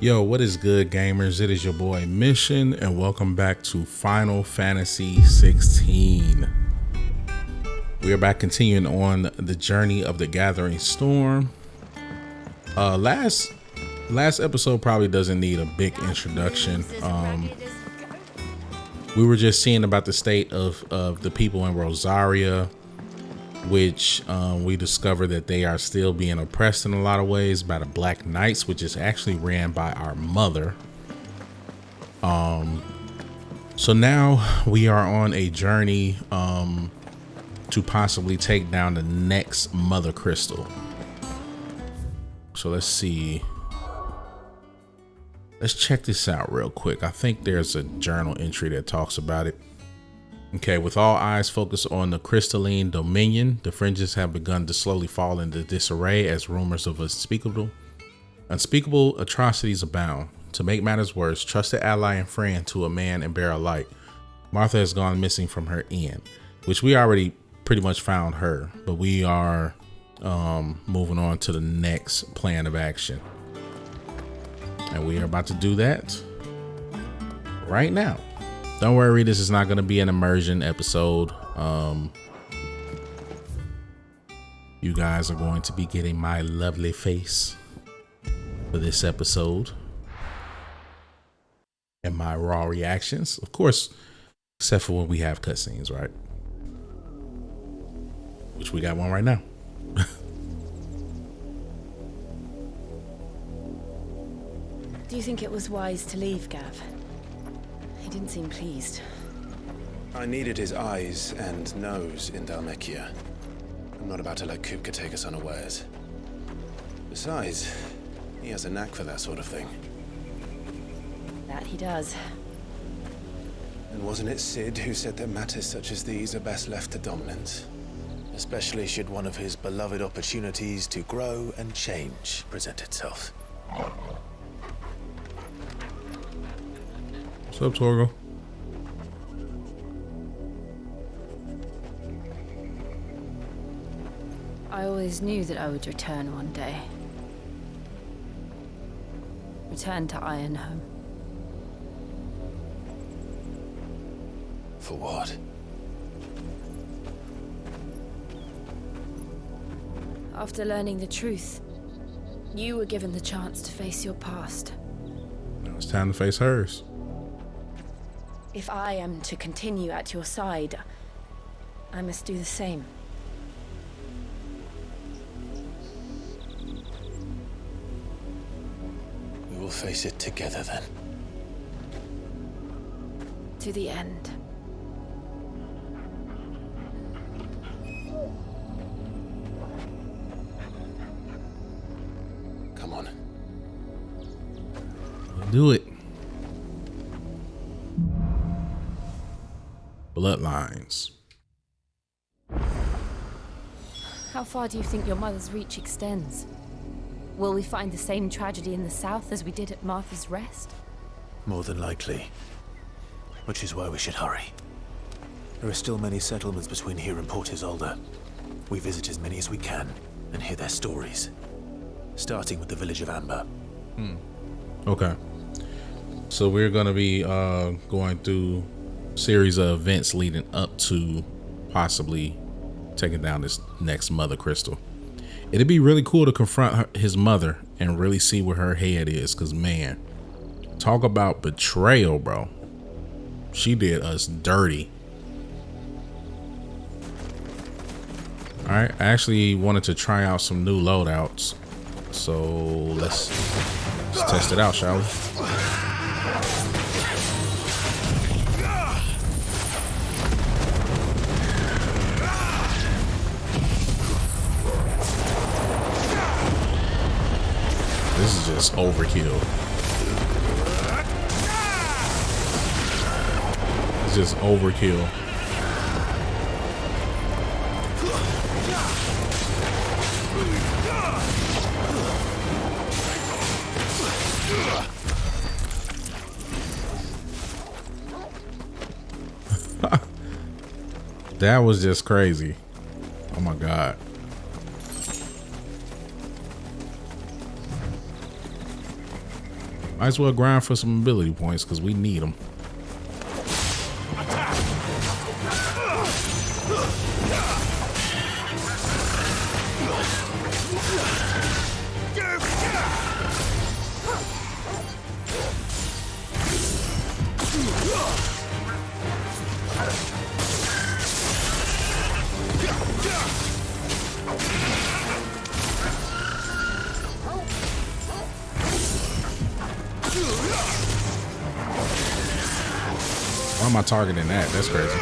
Yo, what is good, gamers? It is your boy Mission, and welcome back to Final Fantasy 16. We are back continuing on the journey of the Gathering Storm. Last episode probably doesn't need a big introduction. We were just seeing about the state of the people in Rosaria, which we discovered that they are still being oppressed in a lot of ways by the Black Knights, which is actually ran by our mother. So now we are on a journey to possibly take down the next Mother Crystal. So let's see. Let's check this out real quick. I think there's a journal entry that talks about it. Okay, with all eyes focused on the crystalline dominion, the fringes have begun to slowly fall into disarray as rumors of unspeakable atrocities abound. To make matters worse, trusted ally and friend to a man and bear alike, Martha has gone missing from her inn, which we already pretty much found her, but we are moving on to the next plan of action. And we are about to do that right now. Don't worry, this is not going to be an immersion episode. You guys are going to be getting my lovely face for this episode and my raw reactions, of course, except for when we have cutscenes, right? Which we got one right now. Do you think it was wise to leave, Gav? He didn't seem pleased. I needed his eyes and nose in Dhalmekia. I'm not about to let Kupka take us unawares. Besides, he has a knack for that sort of thing. That he does. And wasn't it Sid who said that matters such as these are best left to dominance? Especially should one of his beloved opportunities to grow and change present itself. What's up, Torgo? I always knew that I would return one day. Return to Ironhome. For what? After learning the truth, you were given the chance to face your past. Now it's time to face hers. If I am to continue at your side, I must do the same. We will face it together then. To the end. Come on. Do it. Bloodlines. How far do you think your mother's reach extends? Will we find the same tragedy in the south as we did at Martha's Rest? More than likely. Which is why we should hurry. There are still many settlements between here and Port Isolde. We visit as many as we can and hear their stories. Starting with the village of Amber. Okay. So we're going to be going through series of events leading up to possibly taking down this next Mother Crystal. It'd be really cool to confront his mother and really see where her head is, because man, talk about betrayal, bro. She did us dirty. All right, I actually wanted to try out some new loadouts, so let's test it out, shall we? This is just overkill. It's just overkill. That was just crazy. Oh my God. Might as well grind for some ability points because we need them. Why am I targeting that? That's crazy.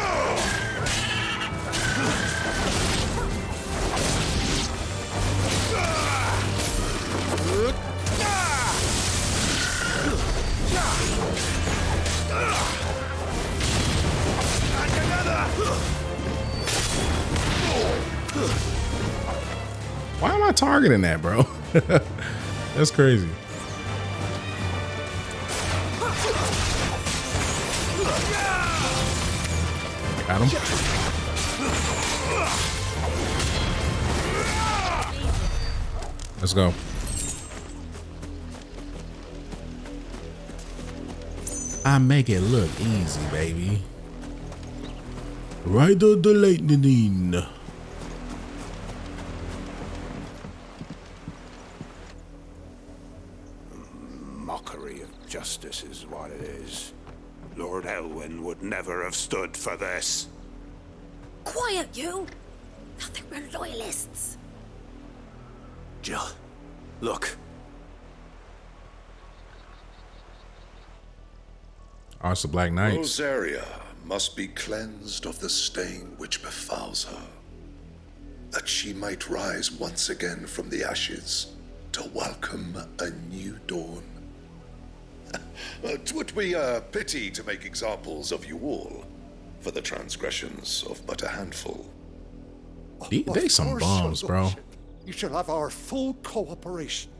Why am I targeting that, bro? That's crazy. Got him. Let's go. I make it look easy, baby. Right on the lightning. Mockery of justice is what it is. Lord Elwyn would never have stood for this. Quiet, you! Thought they were loyalists. Jill, look. Oh, it's the Black Knights. Rosaria must be cleansed of the stain which befouls her, that she might rise once again from the ashes to welcome a new dawn. 'Twould be a pity to make examples of you all for the transgressions of but a handful. They some bums, bro. You shall have our full cooperation.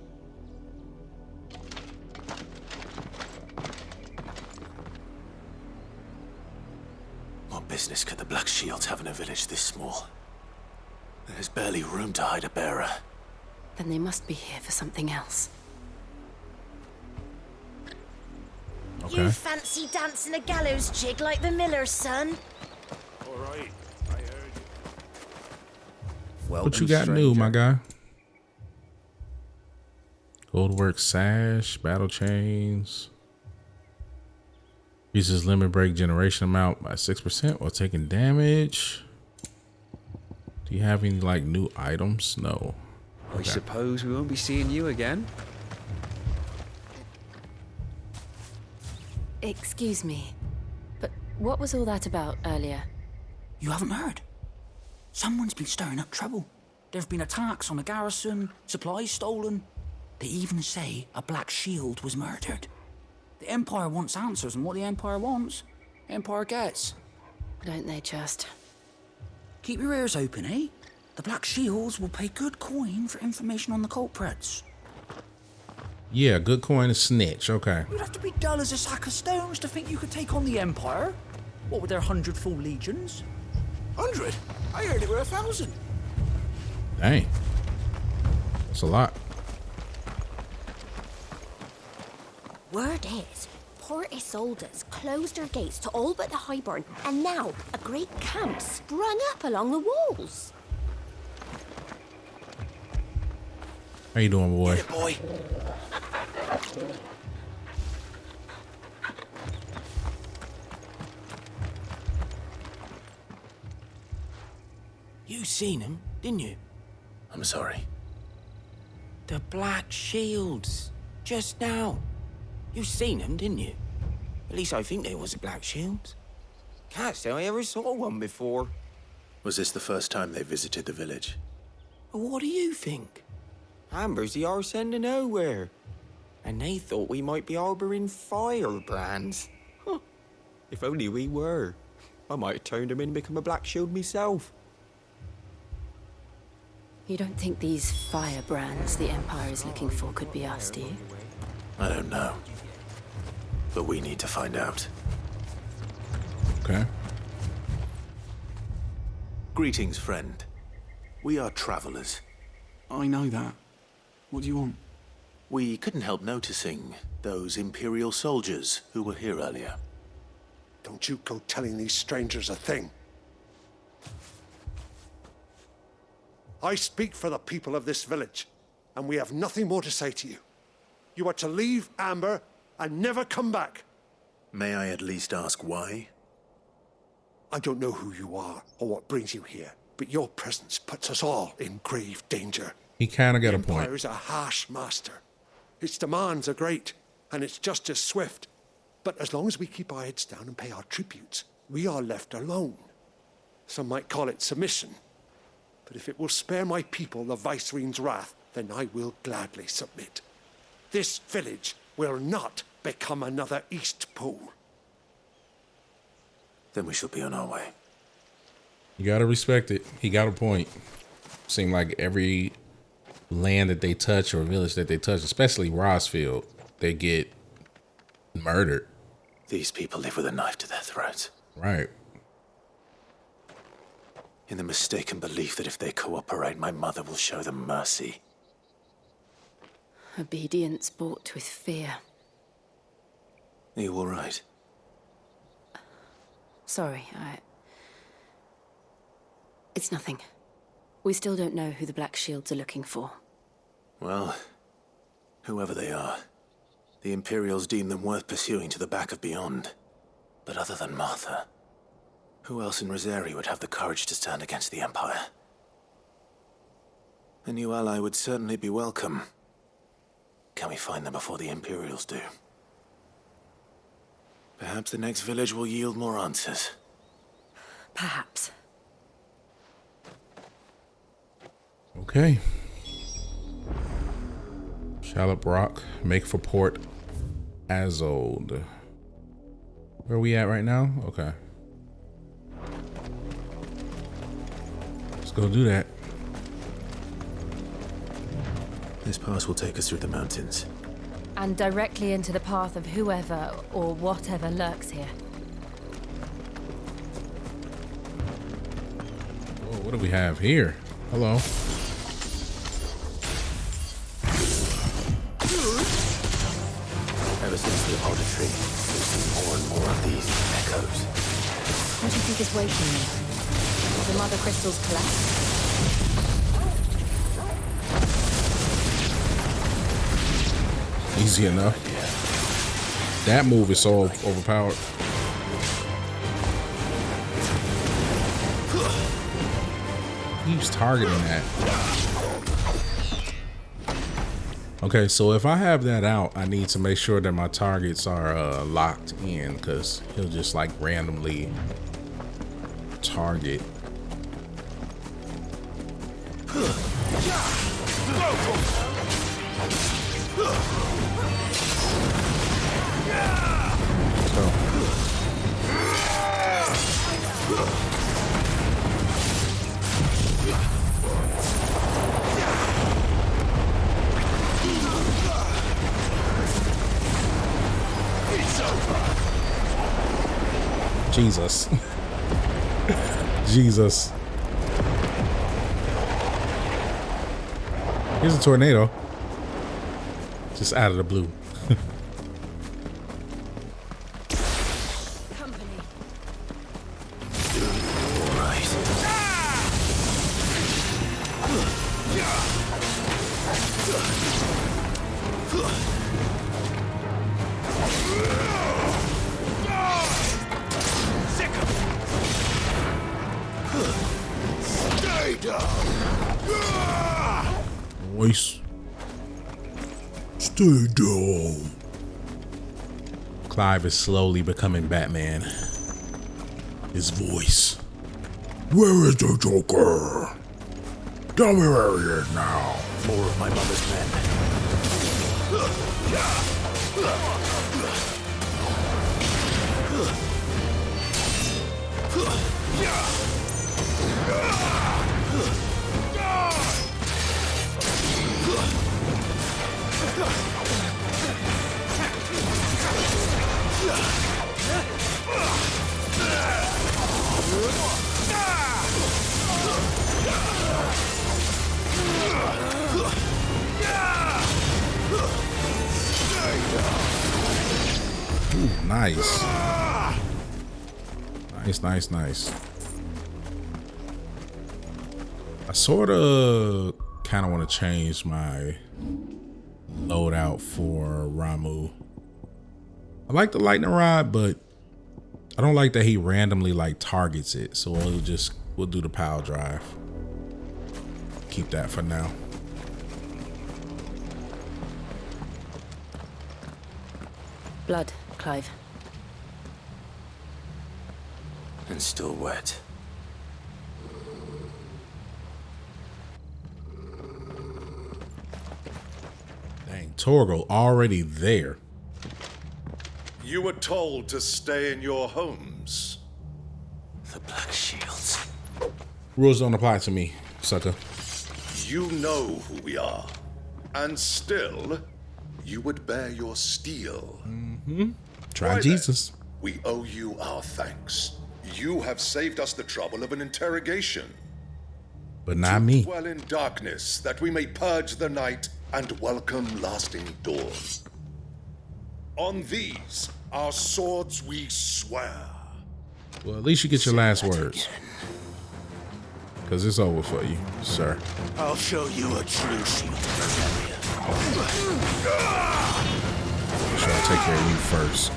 What business could the Black Shields have in a village this small? There's barely room to hide a bearer. Then they must be here for something else. Okay. You fancy dancing a gallows jig like the miller's son? All right, I heard you. What you got new, my guy? Goldwork sash, battle chains. Uses limit break generation amount by 6% while taking damage. Do you have any like new items? No. I suppose we won't be seeing you again. Excuse me, but what was all that about earlier? You haven't heard? Someone's been stirring up trouble. There've been attacks on the garrison, supplies stolen. They even say a Black Shield was murdered. The Empire wants answers, and what the Empire wants, Empire gets. Don't they just? Keep your ears open, eh? The Black Shields will pay good coin for information on the culprits. Yeah, good coin to snitch. Okay. You'd have to be dull as a sack of stones to think you could take on the Empire. What with their 100 full legions? 100? I heard it were 1,000. Dang. That's a lot. Word is, Port Isolde's closed her gates to all but the Highborn, and now a great camp sprung up along the walls. How you doing, boy? Get it, boy. You seen him, didn't you? I'm sorry. The Black Shields. Just now. You seen them, didn't you? At least I think they was a Black Shield. Can't say I ever saw one before. Was this the first time they visited the village? Well, what do you think? Amber's the arse end of nowhere. And they thought we might be harbouring firebrands. Huh. If only we were. I might have turned them in and become a Black Shield myself. You don't think these firebrands the Empire is looking for could be us, do you? I don't know. But we need to find out. Okay. Greetings, friend. We are travelers. I know that. What do you want? We couldn't help noticing those Imperial soldiers who were here earlier. Don't you go telling these strangers a thing. I speak for the people of this village, and we have nothing more to say to you. You are to leave Amber and never come back. May I at least ask why? I don't know who you are or what brings you here, but your presence puts us all in grave danger. He kind of got a point. Empire is a harsh master. Its demands are great, and its justice swift. But as long as we keep our heads down and pay our tributes, we are left alone. Some might call it submission. But if it will spare my people the Viceroy's wrath, then I will gladly submit. This village will not become another Eastpool. Then we shall be on our way. You gotta respect it. He got a point. Seemed like every land that they touch or village that they touch, especially Rosfield, they get murdered. These people live with a knife to their throats. Right. In the mistaken belief that if they cooperate, my mother will show them mercy. Obedience bought with fear. Are you all right? Sorry, It's nothing. We still don't know who the Black Shields are looking for. Well, whoever they are, the Imperials deem them worth pursuing to the back of beyond. But other than Martha, who else in Rosari would have the courage to stand against the Empire? A new ally would certainly be welcome. Can we find them before the Imperials do? Perhaps the next village will yield more answers. Perhaps. Okay. Shallop Rock, make for Port Azold. Where are we at right now? Okay. Let's go do that. This pass will take us through the mountains. And directly into the path of whoever or whatever lurks here. Oh, what do we have here? Hello. Ever since the auditory, we've seen more and more of these echoes. What do you think is waking me? The mother crystals collapse? Easy enough. That move is so overpowered. Keeps targeting that. Okay, so if I have that out, I need to make sure that my targets are locked in, because he'll just like randomly target. Jesus. Jesus. Here's a tornado. Just out of the blue. Voice. Stay down. Clive is slowly becoming Batman. His voice. Where is the Joker? Tell me where he is now. More of my mother's men. Ooh, nice. Nice. I sort of kind of want to change my loadout for Ramu. I like the lightning rod, but I don't like that he randomly like targets it. So we'll do the pile drive. Keep that for now. Blood, Clive. And still wet. Dang, Torgal already there. You were told to stay in your homes. The Black Shields. Rules don't apply to me, sucker. You know who we are. And still, you would bear your steel. Try Why Jesus. then, we owe you our thanks. You have saved us the trouble of an interrogation. But not to me. dwell in darkness, that we may purge the night and welcome lasting dawn. On these, our swords we swear. Well, at least you get your last words. Because it's over for you, sir. I'll show you a true shield. I'm sure I'll take care of you first.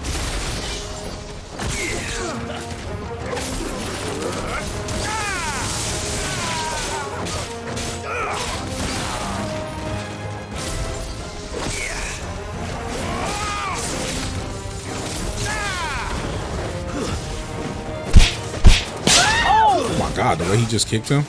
Oh my God, the way he just kicked him.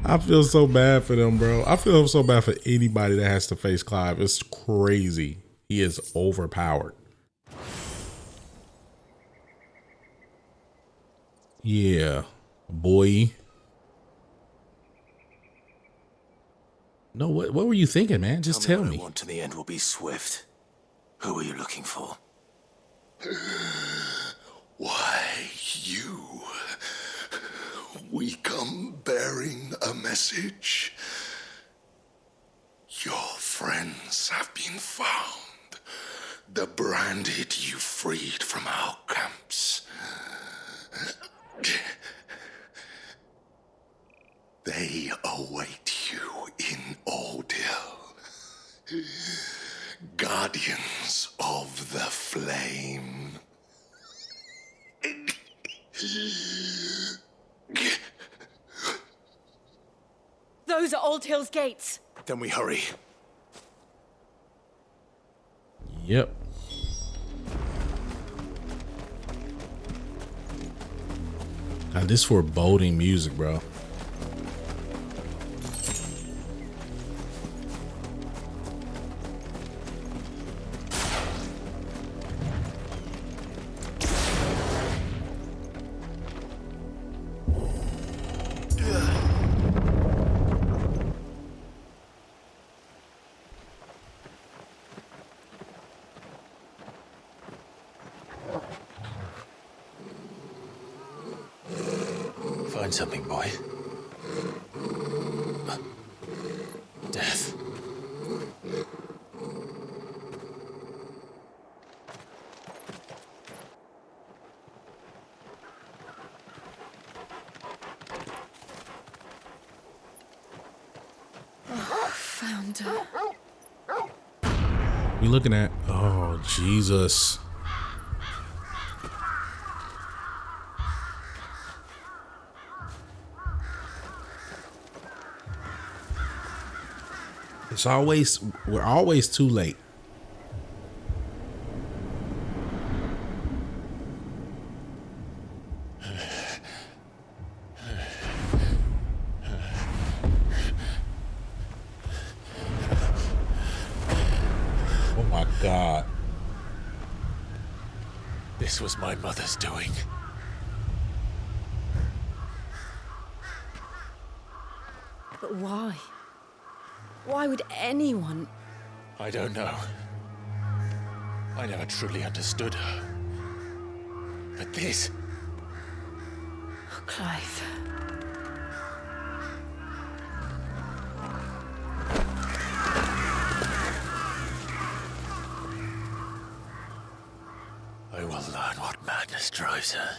I feel so bad for them, bro. I feel so bad for anybody that has to face Clive. It's crazy. He is overpowered. Yeah, boy. No, what were you thinking, man? Just tell me. What I want to the end will be swift. Who are you looking for? Why, you. We come bearing a message. Your friends have been found. The branded you freed from our camps. They await you in Ordeal. Guardians of the Flame. Those are Old Hill's gates. Then we hurry. Yep. God, this foreboding music, bro. Find something, boy. Death. Found her. We looking at, oh, Jesus. We're always too late. God. This was my mother's doing. But why? Why would anyone? I don't know. I never truly understood her. But this... Oh, Clive. I will learn what madness drives her,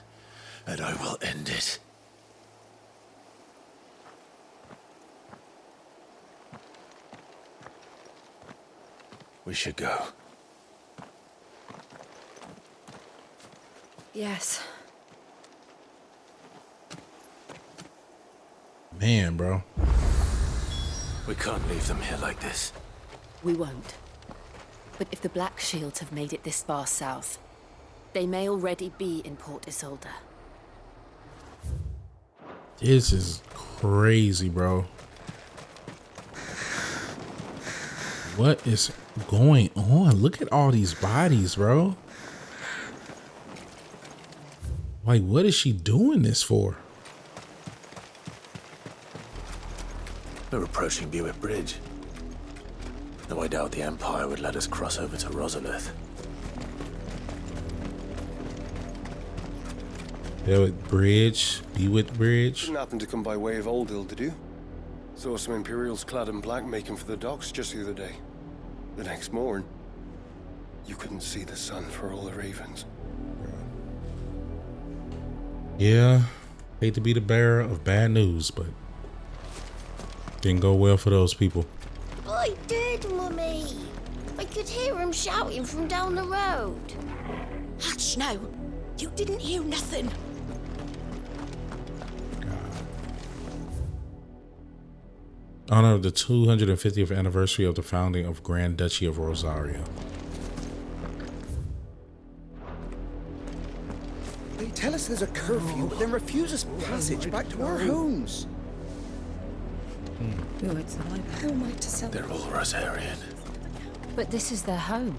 and I will end it. We should go. Yes. Man, bro. We can't leave them here like this. We won't. But if the Black Shields have made it this far south, they may already be in Port Isolde. This is crazy, bro. What is going on? Look at all these bodies, bro. Like, what is she doing this for? We're approaching Buick Bridge. Though I doubt the Empire would let us cross over to Rosalith. Buick Bridge. Didn't happen to come by way of Oldhill, did you? Saw some Imperials clad in black making for the docks just the other day. The next morn, you couldn't see the sun for all the ravens. Yeah, hate to be the bearer of bad news, but didn't go well for those people. I did, Mummy. I could hear him shouting from down the road. Hush now. You didn't hear nothing. Honor of the 250th anniversary of the founding of Grand Duchy of Rosaria. They tell us there's a curfew, but then refuse us passage back to our homes. Oh, it's not like who am I to sell? They're all Rosarian. But this is their home.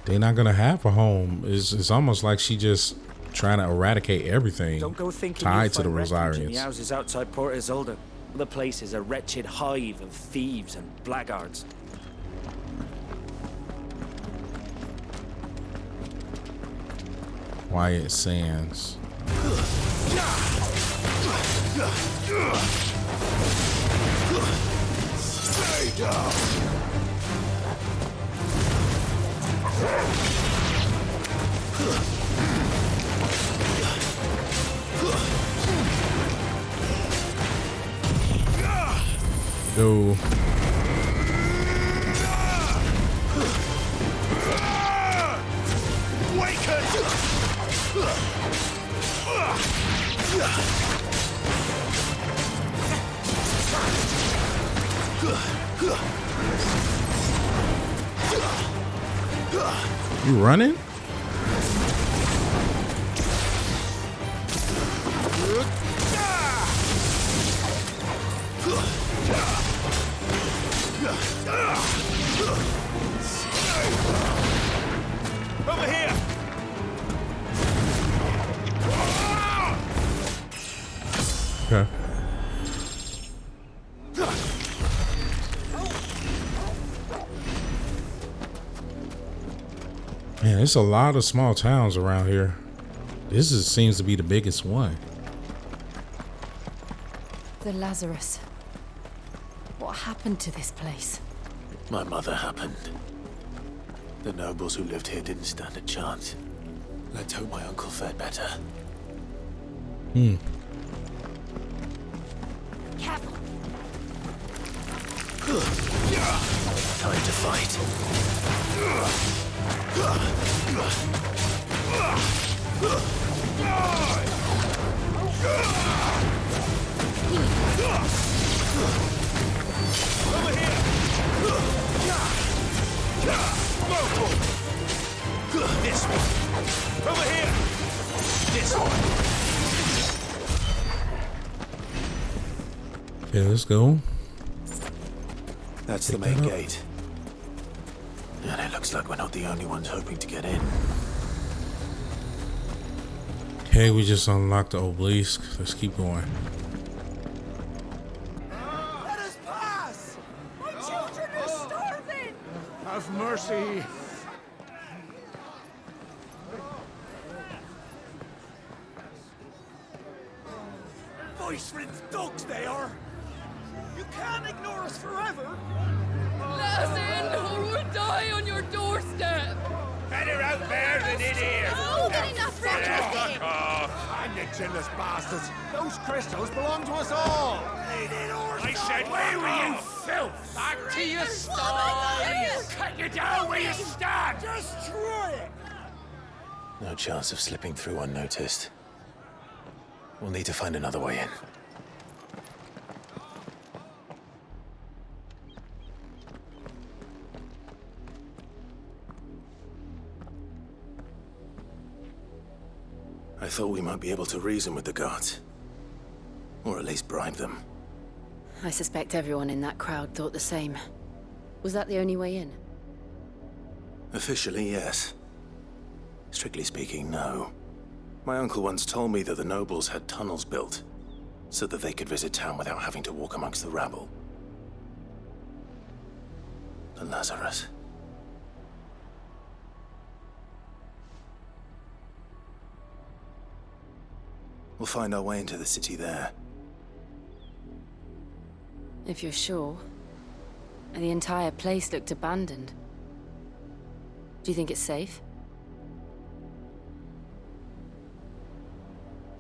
They're not gonna have a home. It's almost like she just trying to eradicate everything Don't go thinking tied to the you'll find refuge in the Rosarians. houses outside Port Isolde. The place is a wretched hive of thieves and blackguards. Wyatt Sands. Stay down. Yo. You running? Over here. Okay. Man, there's a lot of small towns around here. This seems to be the biggest one. The Lazarus. What happened to this place? My mother happened. The nobles who lived here didn't stand a chance. Let's hope my uncle fared better. Careful. Time to fight. Over here. This one. Over here. This one. Okay, let's go. That's the main gate. And it looks like we're not the only ones hoping to get in. Okay, we just unlocked the obelisk. Let's keep going. Let us pass! My children are starving! Have mercy! Voice-ridden dogs they are! You can't ignore us forever! Let us in, or we'll die on your doorstep! Better out there than in here! Oh, get enough Fuck for off! And you chinless bastards! Those crystals belong to us all! I said, where were you, filth? Back to your sties! Cut you down where you stand! Just try it! No chance of slipping through unnoticed. We'll need to find another way in. I thought we might be able to reason with the guards. Or at least bribe them. I suspect everyone in that crowd thought the same. Was that the only way in? Officially, yes. Strictly speaking, no. My uncle once told me that the nobles had tunnels built, so that they could visit town without having to walk amongst the rabble. The Lazarus. We'll find our way into the city there. If you're sure. The entire place looked abandoned. Do you think it's safe?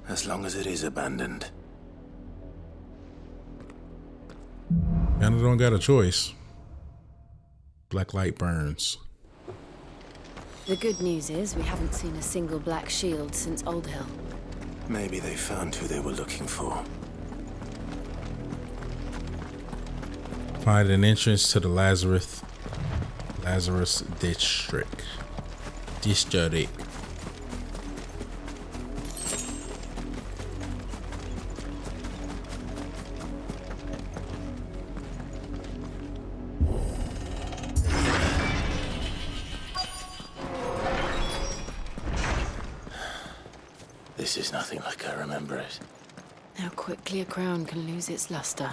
As long as it is abandoned. Kinda don't got a choice. Black light burns. The good news is we haven't seen a single black shield since Old Hill. Maybe they found who they were looking for. Find an entrance to the Lazarus district. This is nothing like I remember it. How quickly a crown can lose its luster.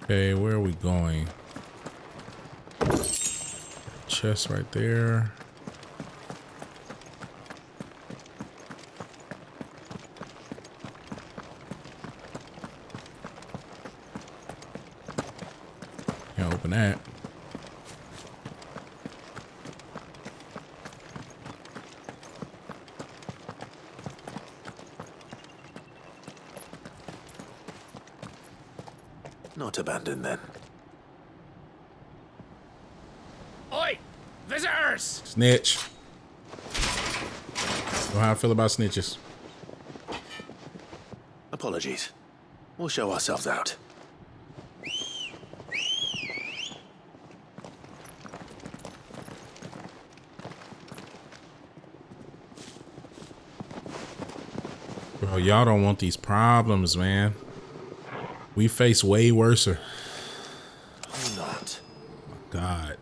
Okay, where are we going? Chest right there. Can't open that. Not abandoned then. Oi! Visitors! Snitch. Know how I feel about snitches. Apologies. We'll show ourselves out. Bro, y'all don't want these problems, man. We face way worser. Not. God.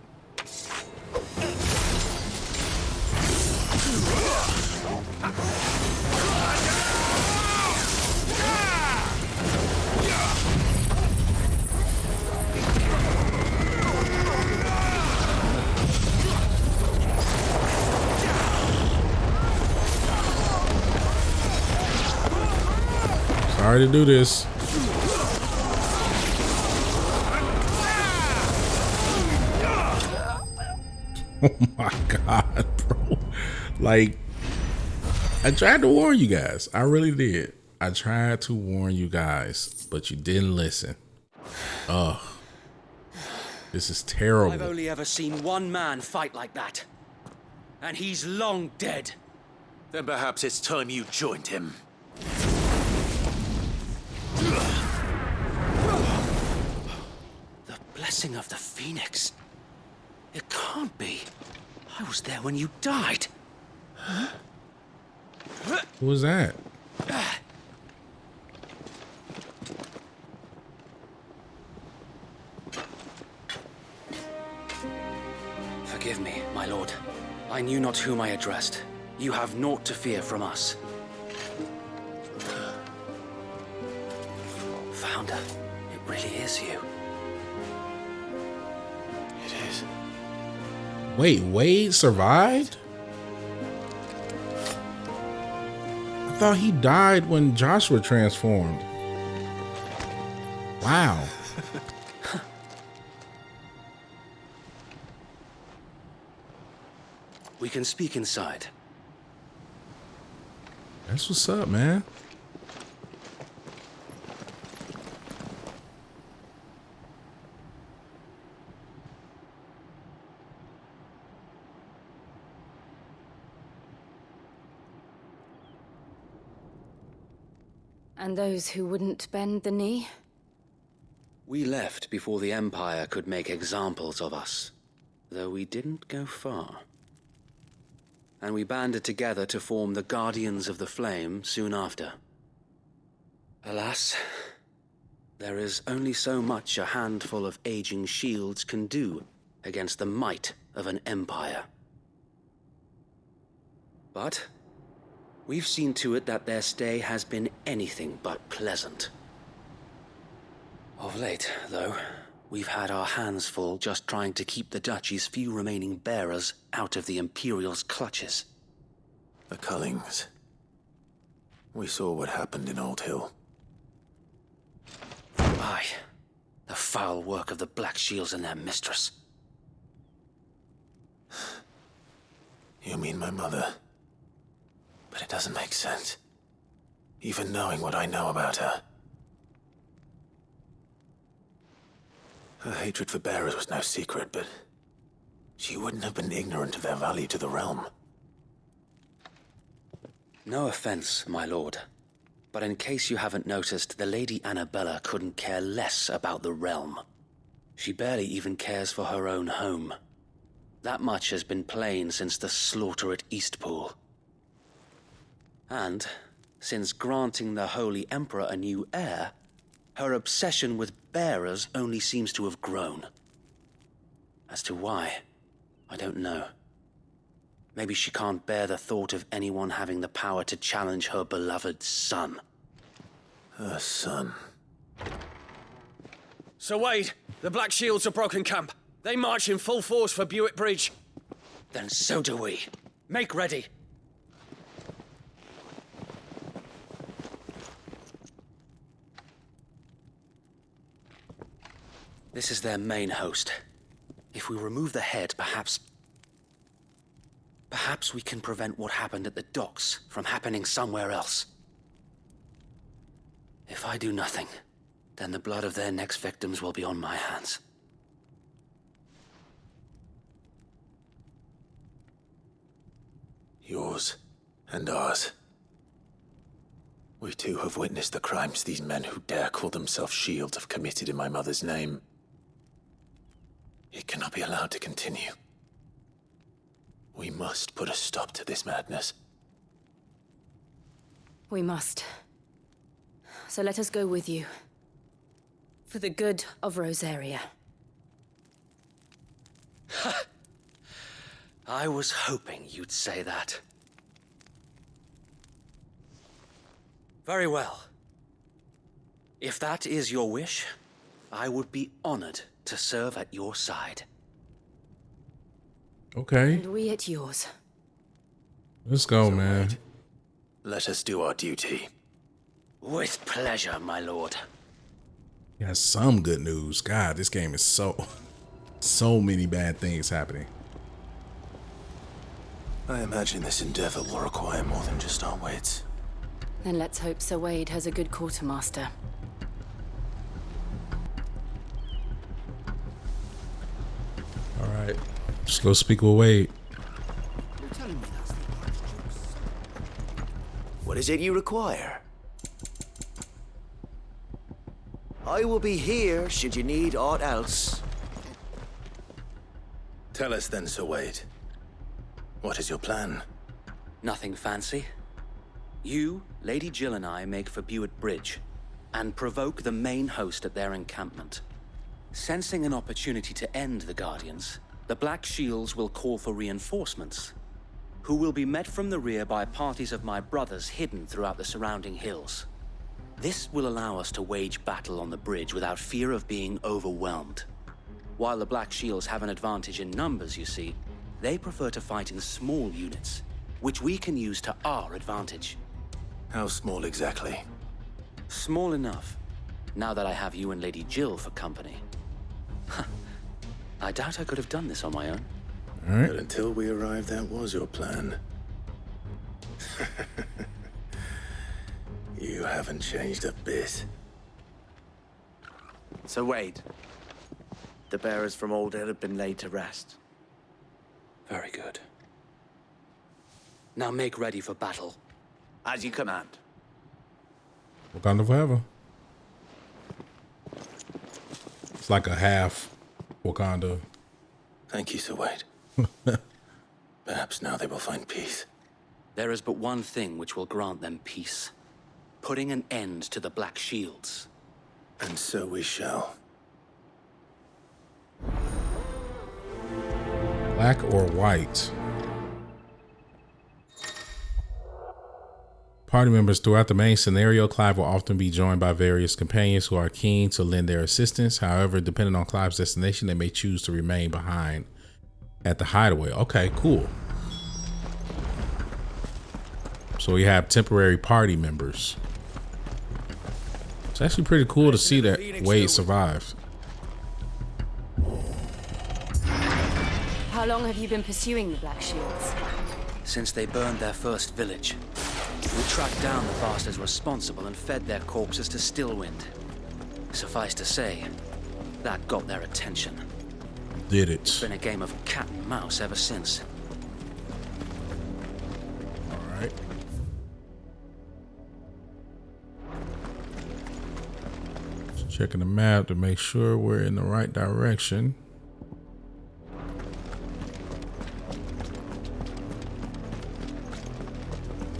Sorry to do this. Oh my God, bro. Like, I tried to warn you guys. I really did. I tried to warn you guys, but you didn't listen. Ugh. This is terrible. I've only ever seen one man fight like that. And he's long dead. Then perhaps it's time you joined him. The blessing of the Phoenix. It can't be. I was there when you died. Who was that? I knew not whom I addressed. You have naught to fear from us. Founder, it really is you. It is. Wait, Wade survived? I thought he died when Joshua transformed. Wow. We can speak inside. That's what's up, man. And those who wouldn't bend the knee? We left before the Empire could make examples of us, though we didn't go far. And we banded together to form the Guardians of the Flame soon after. Alas, there is only so much a handful of aging shields can do against the might of an empire. But we've seen to it that their stay has been anything but pleasant. Of late, though, we've had our hands full just trying to keep the Duchy's few remaining bearers out of the Imperial's clutches. The Cullings. We saw what happened in Old Hill. Aye, the foul work of the Black Shields and their mistress. You mean my mother? But it doesn't make sense. Even knowing what I know about her. Her hatred for bearers was no secret, but she wouldn't have been ignorant of their value to the realm. No offense, my lord, but in case you haven't noticed, the Lady Annabella couldn't care less about the realm. She barely even cares for her own home. That much has been plain since the slaughter at Eastpool. And, since granting the Holy Emperor a new heir, her obsession with bearers only seems to have grown. As to why, I don't know. Maybe she can't bear the thought of anyone having the power to challenge her beloved son. Her son. Sir Wade, the Black Shields have broken camp. They march in full force for Buick Bridge. Then so do we. Make ready. This is their main host. If we remove the head, perhaps we can prevent what happened at the docks from happening somewhere else. If I do nothing, then the blood of their next victims will be on my hands. Yours and ours. We too have witnessed the crimes these men who dare call themselves shields have committed in my mother's name. It cannot be allowed to continue. We must put a stop to this madness. We must. So let us go with you. For the good of Rosaria. I was hoping you'd say that. Very well. If that is your wish, I would be honored to serve at your side. Okay. And we at yours. Let's go, man. Let us do our duty. With pleasure, my lord. Yeah, some good news. God, this game is so many bad things happening. I imagine this endeavor will require more than just our wits. Then let's hope Sir Wade has a good quartermaster. All right. Just go speak with Wade. What is it you require? I will be here should you need aught else. Tell us then, Sir Wade. What is your plan? Nothing fancy. You, Lady Jill and I make for Buick Bridge and provoke the main host at their encampment. Sensing an opportunity to end the Guardians, the Black Shields will call for reinforcements, who will be met from the rear by parties of my brothers hidden throughout the surrounding hills. This will allow us to wage battle on the bridge without fear of being overwhelmed. While the Black Shields have an advantage in numbers, you see, they prefer to fight in small units, which we can use to our advantage. How small exactly? Small enough, now that I have you and Lady Jill for company. I doubt I could have done this on my own. All right. But until we arrived, that was your plan. You haven't changed a bit. So Wade, the bearers from Old Hill have been laid to rest. Very good. Now make ready for battle. As you command. Wakanda forever. It's like a half Wakanda. Thank you, Sir Wade. Perhaps now they will find peace. There is but one thing which will grant them peace. Putting an end to the Black Shields. And so we shall. Black or white? Party members throughout the main scenario, Clive will often be joined by various companions who are keen to lend their assistance. However, depending on Clive's destination, they may choose to remain behind at the hideaway. Okay, cool. So we have temporary party members. It's actually pretty cool to see that Wade survived. How long have you been pursuing the Black Shields? Since they burned their first village. We tracked down the bastards responsible and fed their corpses to Stillwind. Suffice to say, that got their attention. Did it? It's been a game of cat and mouse ever since. All right. Just checking the map to make sure we're in the right direction.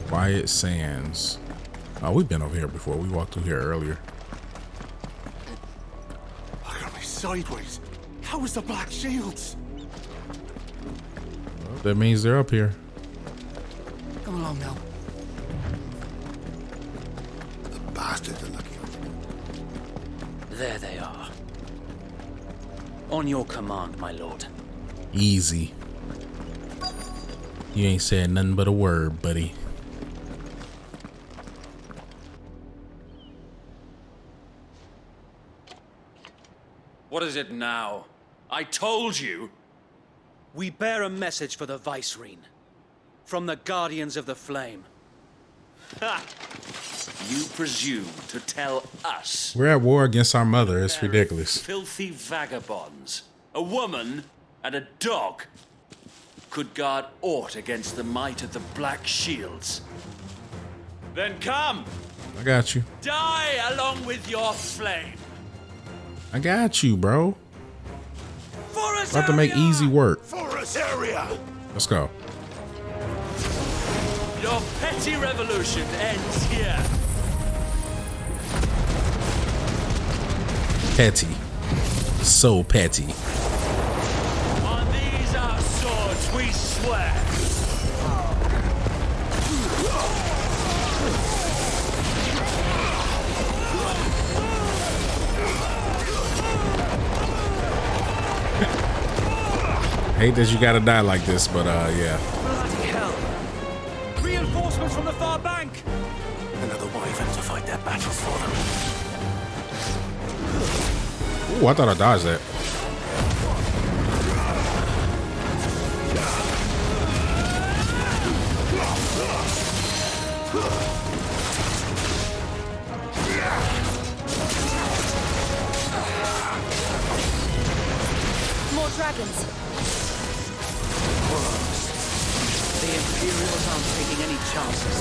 Quiet Sands. Oh, we've been over here before. We walked through here earlier. Look at me sideways. How was the Black Shields? Well, that means they're up here. Come along now. The bastards are looking. There they are. On your command, my lord. Easy. You ain't said nothing but a word, buddy. What is it now? I told you! We bear a message for the Vicereine. From the Guardians of the Flame. Ha! You presume to tell us? We're at war against our mother. It's ridiculous. Filthy vagabonds. A woman and a dog could guard aught against the might of the Black Shields. Then come! I got you. Die along with your flame! I got you, bro. Forest About to make easy work. Forest area! Let's go. Your petty revolution ends here. Petty. So petty. On these our swords we swear. Hate that you gotta die like this, but yeah. Bloody hell! Reinforcements from the far bank! Another wyvern to fight their battles for them. Ooh, I thought I dodged that. More dragons. The Imperials aren't taking any chances.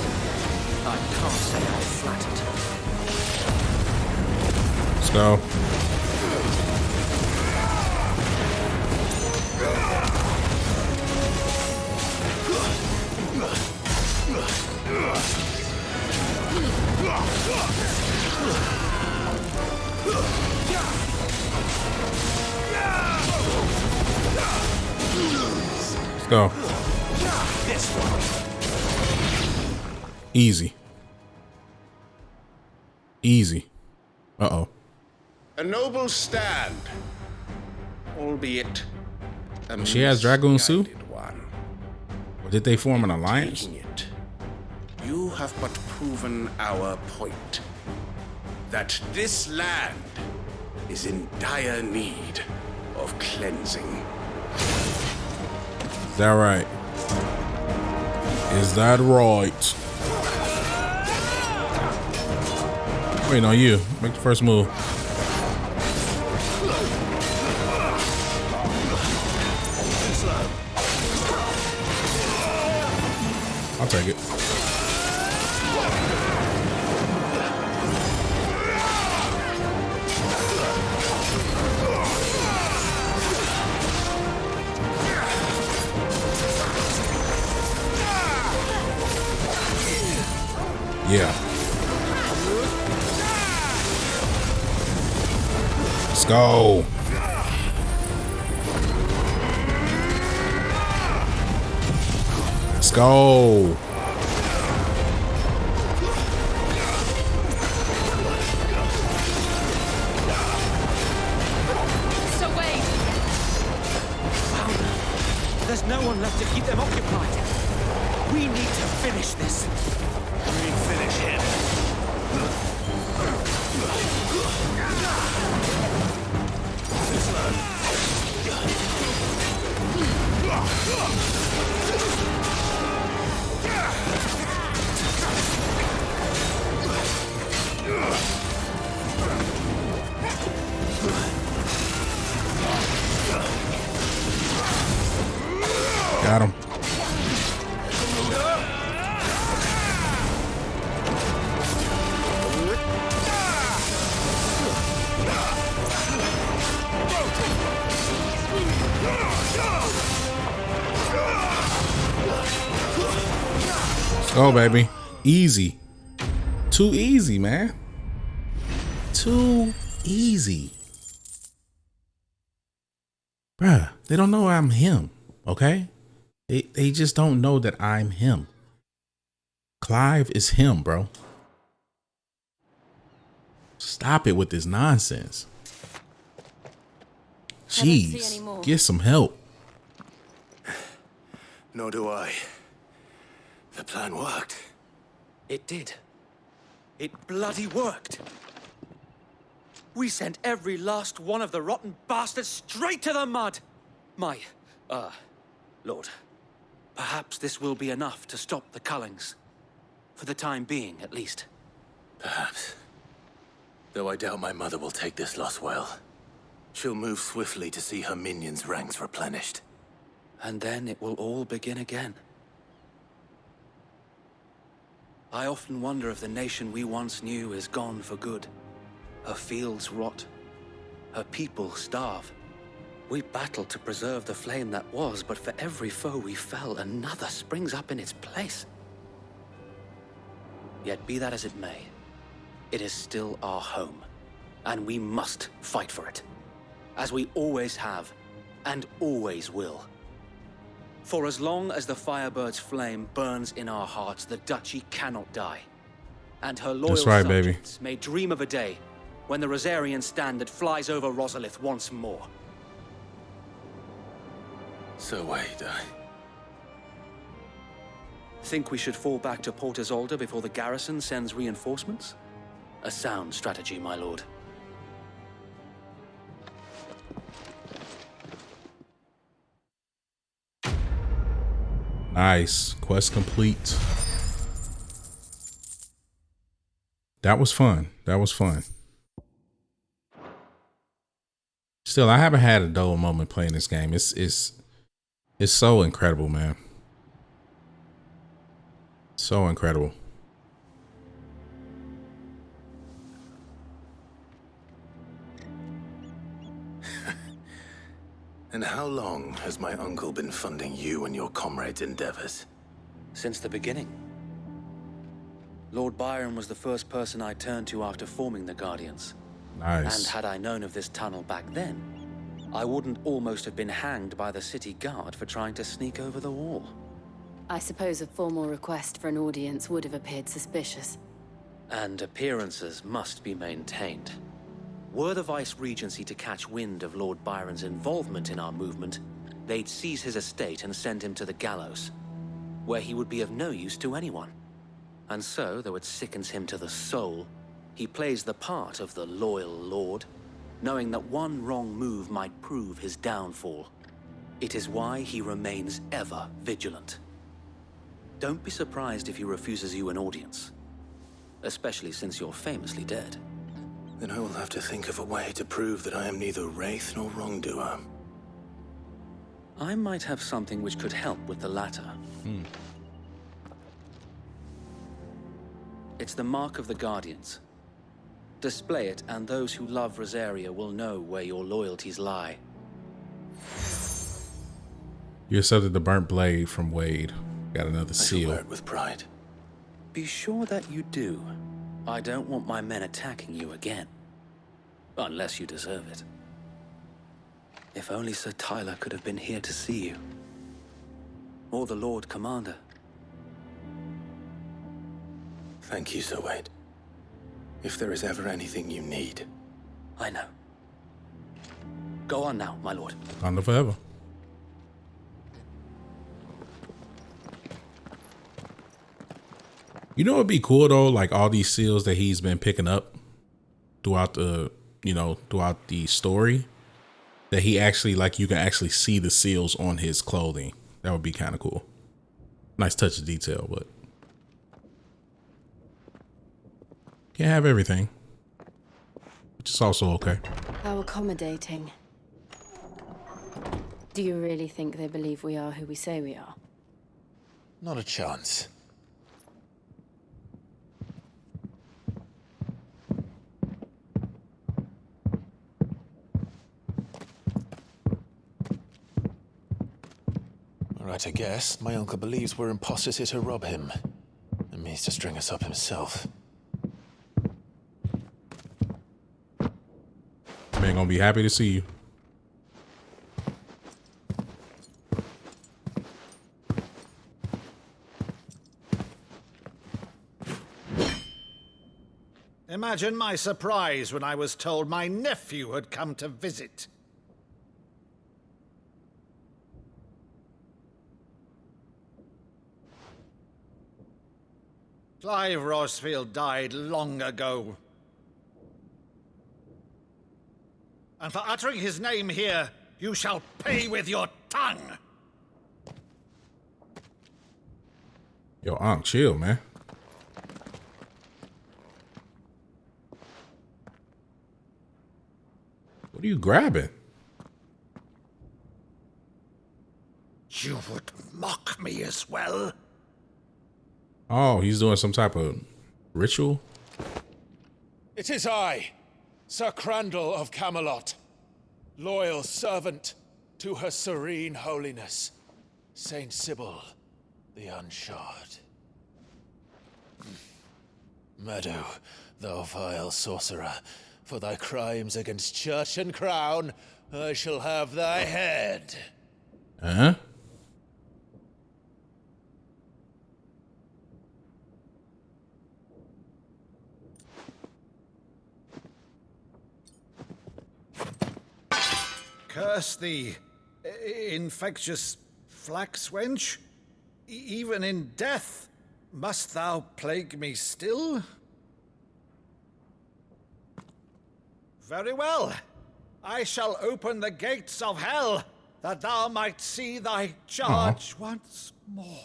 I can't say I'm flattered. Let's go. Let's go. This one. Easy. Easy. Uh-oh. A noble stand, albeit a She has Dragoon Sue? misguided one. Or did they form an alliance? Taking it, you have but proven our point. That this land is in dire need of cleansing. Is that right? Is that right? Waiting on you. Make the first move. I'll take it. Yeah. Let's go. Let's go. So wait. There's no one left to keep them occupied. We need to finish this. We finish him. Got him. Let's go, baby. Easy. Too easy, man. Too easy. Bruh, they don't know I'm him, okay? They just don't know that I'm him. Clive is him, bro. Stop it with this nonsense. Jeez, get some help. Nor do I. The plan worked. It did. It bloody worked. We sent every last one of the rotten bastards straight to the mud. My, Lord, perhaps this will be enough to stop the Cullings. For the time being, at least. Perhaps. Though I doubt my mother will take this loss well. She'll move swiftly to see her minions' ranks replenished. And then it will all begin again. I often wonder if the nation we once knew is gone for good. Her fields rot. Her people starve. We battled to preserve the flame that was, but for every foe we fell, another springs up in its place. Yet be that as it may, it is still our home, and we must fight for it, as we always have, and always will. For as long as the Firebird's flame burns in our hearts, the Duchy cannot die. And her loyal subjects may dream of a day when the Rosarian standard flies over Rosalith once more. So wait, Think we should fall back to Port Isolde before the garrison sends reinforcements? A sound strategy, my lord. Nice. Quest complete. That was fun. That was fun. Still, I haven't had a dull moment playing this game. It's so incredible, man. So incredible. And how long has my uncle been funding you and your comrades' endeavors? Since the beginning. Lord Byron was the first person I turned to after forming the Guardians. Nice. And had I known of this tunnel back then, I wouldn't almost have been hanged by the city guard for trying to sneak over the wall. I suppose a formal request for an audience would have appeared suspicious. And appearances must be maintained. Were the Vice-Regency to catch wind of Lord Byron's involvement in our movement, they'd seize his estate and send him to the gallows, where he would be of no use to anyone. And so, though it sickens him to the soul, he plays the part of the loyal lord, knowing that one wrong move might prove his downfall. It is why he remains ever vigilant. Don't be surprised if he refuses you an audience, especially since you're famously dead. Then I will have to think of a way to prove that I am neither wraith nor wrongdoer. I might have something which could help with the latter. It's the mark of the Guardians. Display it, and those who love Rosaria will know where your loyalties lie. You accepted the burnt blade from Wade. Got another seal. I wear it with pride. Be sure that you do. I don't want my men attacking you again. Unless you deserve it. If only Sir Tyler could have been here to see you. Or the Lord Commander. Thank you, Sir Wade. If there is ever anything you need. I know. Go on now, my lord. On forever. You know what'd be cool though? Like all these seals that he's been picking up throughout the, throughout the story, that he actually, like, you can actually see the seals on his clothing. That would be kind of cool. Nice touch of detail, but can't have everything, which is also okay. How accommodating. Do you really think they believe we are who we say we are? Not a chance. Right, I guess. My uncle believes we're imposters here to rob him. And means to string us up himself. Man, gonna be happy to see you. Imagine my surprise when I was told my nephew had come to visit. Clive Rosfield died long ago. And for uttering his name here, you shall pay with your tongue. Yo, Ankh, chill, man. What are you grabbing? You would mock me as well? Oh, he's doing some type of ritual? It is I, Sir Crandall of Camelot, loyal servant to Her Serene Holiness, Saint Sybil the Unshod. Meadow, thou vile sorcerer, for thy crimes against church and crown, I shall have thy head. Huh? Curse thee, infectious flax wench. Even in death, must thou plague me still? Very well. I shall open the gates of hell, that thou might see thy charge once more.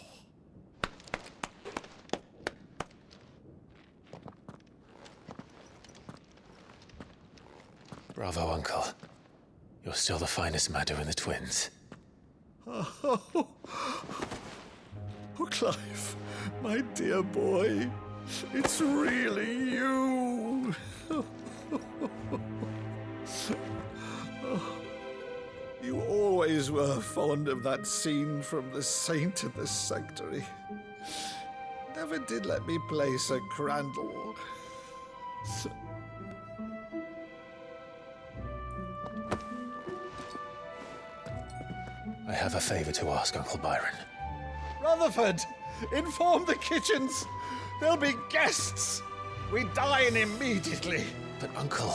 Bravo, Uncle. You're still the finest Meadow in the twins. Oh, Clive, my dear boy, it's really you. You always were fond of that scene from The Saint of the Sanctuary. Never did let me play Sir Crandall. I have a favor to ask, Uncle Byron. Rutherford, inform the kitchens. There'll be guests. We dine immediately. But, Uncle...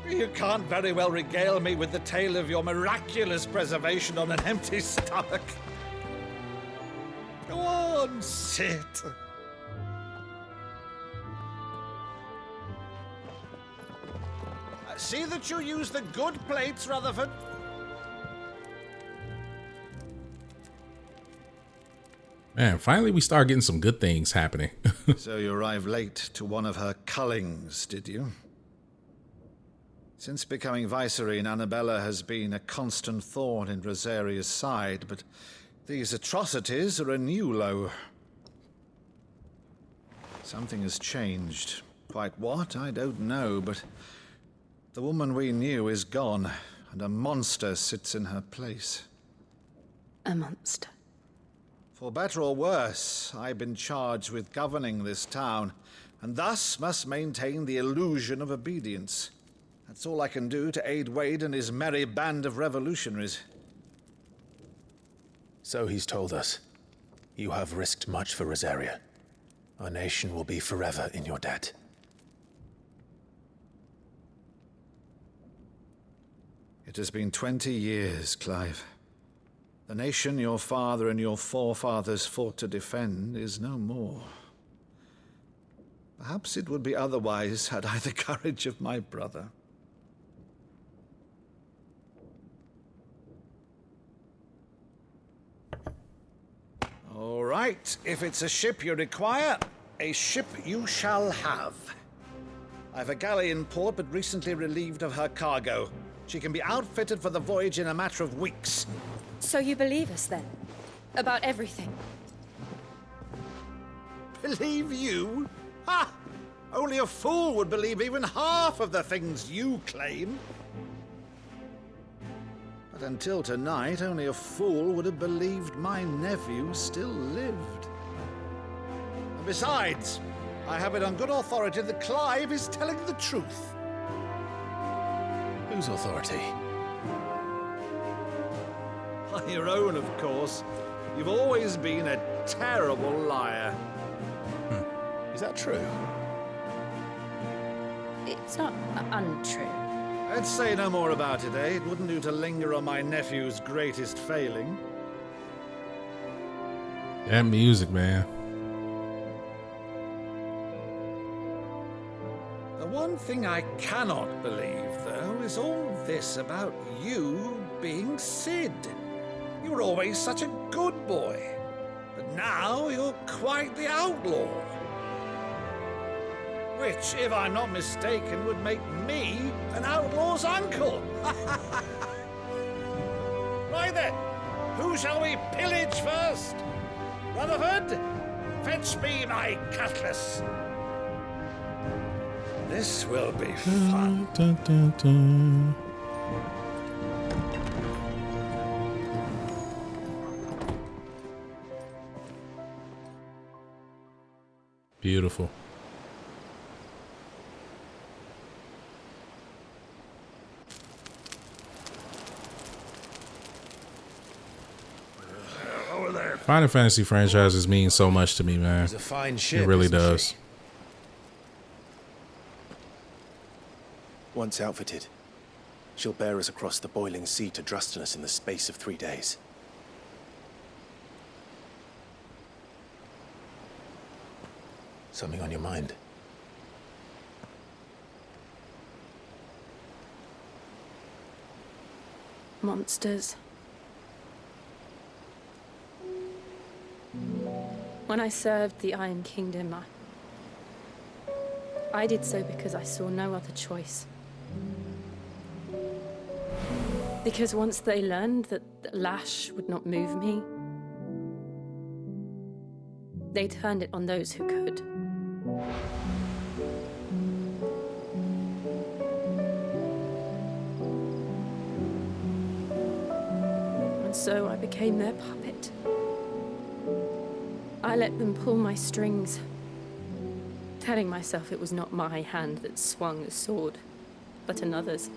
You can't very well regale me with the tale of your miraculous preservation on an empty stomach. Go on, sit. See that you use the good plates, Rutherford. Man, finally we start getting some good things happening. So you arrived late to one of her cullings, did you? Since becoming Vicereine, Annabella has been a constant thorn in Rosaria's side, but these atrocities are a new low. Something has changed. Quite what, I don't know, but the woman we knew is gone, and a monster sits in her place. A monster? For better or worse, I've been charged with governing this town, and thus must maintain the illusion of obedience. That's all I can do to aid Wade and his merry band of revolutionaries. So he's told us. You have risked much for Rosaria. Our nation will be forever in your debt. It has been 20 years, Clive. The nation your father and your forefathers fought to defend is no more. Perhaps it would be otherwise had I the courage of my brother. All right, if it's a ship you require, a ship you shall have. I've a galley in port, but recently relieved of her cargo. She can be outfitted for the voyage in a matter of weeks. So you believe us, then? About everything? Believe you? Ha! Only a fool would believe even half of the things you claim. But until tonight, only a fool would have believed my nephew still lived. And besides, I have it on good authority that Clive is telling the truth. Whose authority? Your own, of course. You've always been a terrible liar. Is that true? It's not untrue. Let's say no more about it, eh? It wouldn't do to linger on my nephew's greatest failing. That music, man. The one thing I cannot believe, though, is all this about you being Sid. You were always such a good boy, but now you're quite the outlaw. Which, if I'm not mistaken, would make me an outlaw's uncle. Right then, who shall we pillage first? Rutherford, fetch me my cutlass. This will be fun. Dun, dun, dun. Beautiful. Final Fantasy franchises mean so much to me, man. It's a fine ship, it really isn't does. she? Once outfitted, she'll bear us across the boiling sea to Drustinus in the space of 3 days. Something on your mind? Monsters. When I served the Iron Kingdom, I did so because I saw no other choice. Because once they learned that the lash would not move me, they turned it on those who could. And so I became their puppet. I let them pull my strings, telling myself it was not my hand that swung the sword, but another's.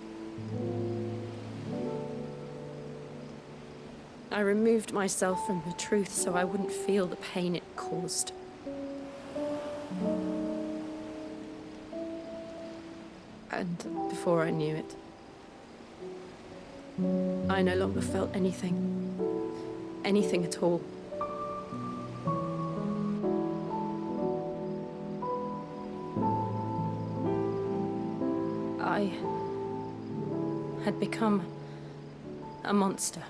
I removed myself from the truth so I wouldn't feel the pain it caused. And before I knew it, I no longer felt anything. Anything at all. I had become a monster.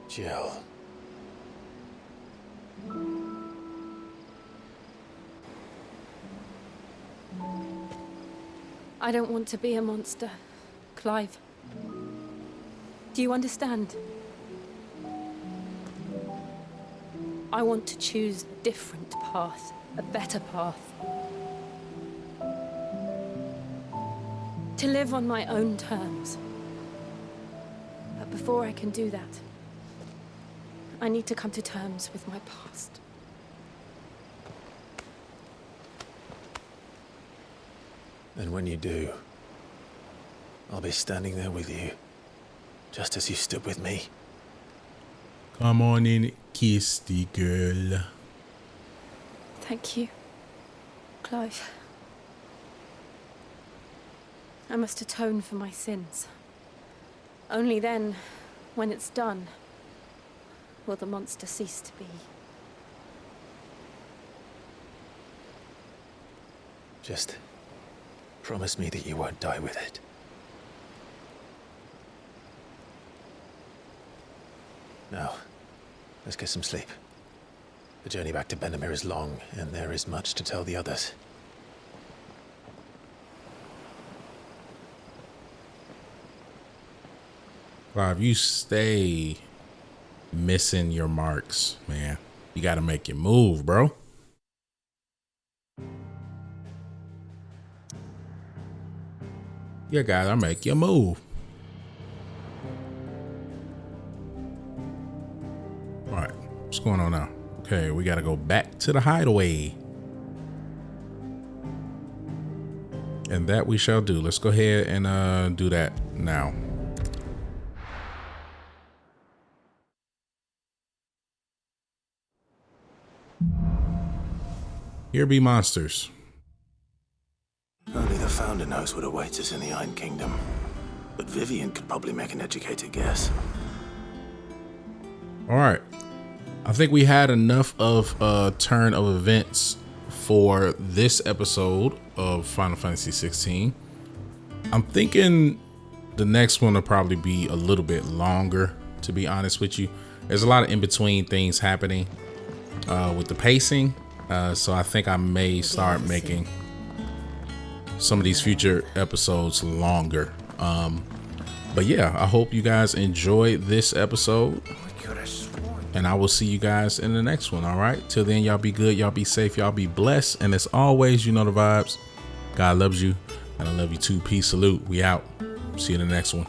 Jill. I don't want to be a monster, Clive. Do you understand? I want to choose a different path, a better path. To live on my own terms. But before I can do that, I need to come to terms with my past. And when you do, I'll be standing there with you, just as you stood with me. Come on in, kiss the girl. Thank you, Clive. I must atone for my sins. Only then, when it's done, will the monster cease to be. Just promise me that you won't die with it. Now, let's get some sleep. The journey back to Benamir is long, and there is much to tell the others. Clive, you stay missing your marks, man. You gotta make your move, bro. You gotta make your move. All right, what's going on now? Okay, we gotta go back to the hideaway. And that we shall do. Let's go ahead and do that now. Here be monsters. Only the Founder knows what awaits us in the Iron Kingdom. But Vivian could probably make an educated guess. All right. I think we had enough of a turn of events for this episode of Final Fantasy 16. I'm thinking the next one will probably be a little bit longer, to be honest with you. There's a lot of in-between things happening with the pacing. So I think I may start making some of these future episodes longer. But yeah, I hope you guys enjoyed this episode. And I will see you guys in the next one. All right. Till then, y'all be good. Y'all be safe. Y'all be blessed. And as always, you know the vibes. God loves you. And I love you too. Peace. Salute. We out. See you in the next one.